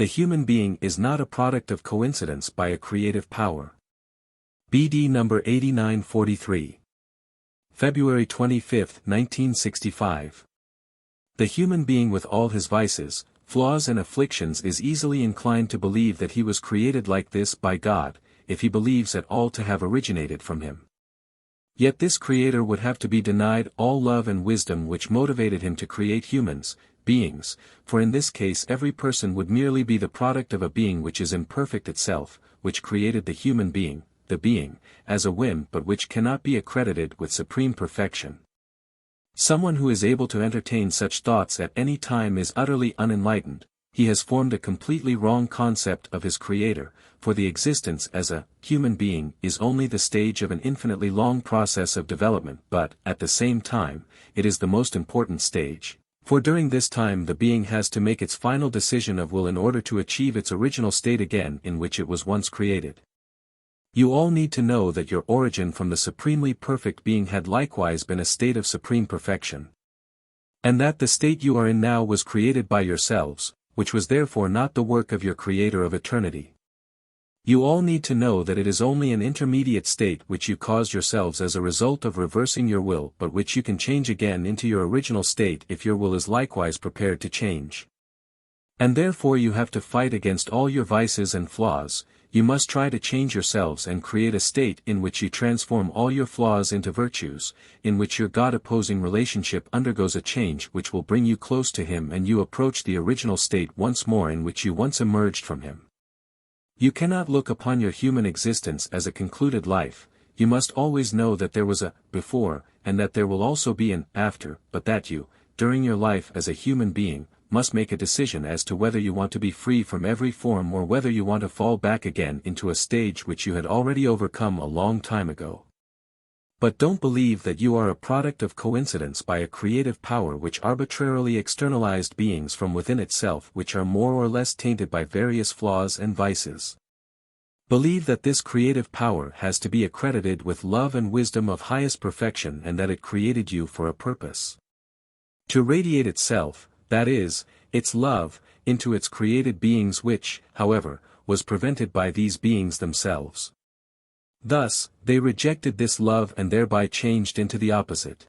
The human being is not a product of coincidence by a creative power. BD number 8943. February 25, 1965. The human being with all his vices, flaws and afflictions is easily inclined to believe that he was created like this by God, if he believes at all to have originated from him. Yet this creator would have to be denied all love and wisdom which motivated him to create humans, beings, for in this case every person would merely be the product of a being which is imperfect itself, which created the human being, the being, as a whim but which cannot be accredited with supreme perfection. Someone who is able to entertain such thoughts at any time is utterly unenlightened. He has formed a completely wrong concept of his creator, for the existence as a human being is only the stage of an infinitely long process of development, but, at the same time, it is the most important stage, for during this time the being has to make its final decision of will in order to achieve its original state again in which it was once created. You all need to know that your origin from the supremely perfect being had likewise been a state of supreme perfection. And that the state you are in now was created by yourselves, which was therefore not the work of your Creator of eternity. You all need to know that it is only an intermediate state which you caused yourselves as a result of reversing your will but which you can change again into your original state if your will is likewise prepared to change. And therefore you have to fight against all your vices and flaws. You must try to change yourselves and create a state in which you transform all your flaws into virtues, in which your God-opposing relationship undergoes a change which will bring you close to Him and you approach the original state once more in which you once emerged from Him. You cannot look upon your human existence as a concluded life. You must always know that there was a before, and that there will also be an after, but that you, during your life as a human being, must make a decision as to whether you want to be free from every form or whether you want to fall back again into a stage which you had already overcome a long time ago. But don't believe that you are a product of coincidence by a creative power which arbitrarily externalized beings from within itself which are more or less tainted by various flaws and vices. Believe that this creative power has to be accredited with love and wisdom of highest perfection and that it created you for a purpose. To radiate itself, that is, its love, into its created beings which, however, was prevented by these beings themselves. Thus, they rejected this love and thereby changed into the opposite.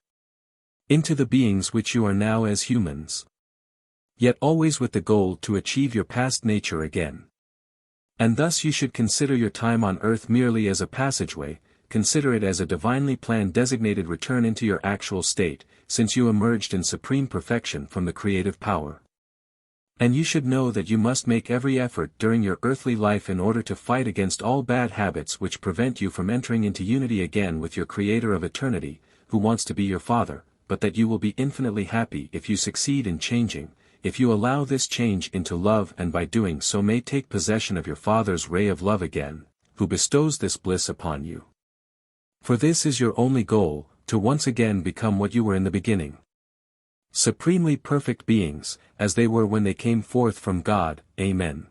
Into the beings which you are now as humans. Yet always with the goal to achieve your past nature again. And thus you should consider your time on earth merely as a passageway, consider it as a divinely planned designated return into your actual state, since you emerged in supreme perfection from the creative power. And you should know that you must make every effort during your earthly life in order to fight against all bad habits which prevent you from entering into unity again with your Creator of eternity, who wants to be your Father, but that you will be infinitely happy if you succeed in changing, if you allow this change into love and by doing so may take possession of your Father's ray of love again, who bestows this bliss upon you. For this is your only goal, to once again become what you were in the beginning. Supremely perfect beings, as they were when they came forth from God. Amen.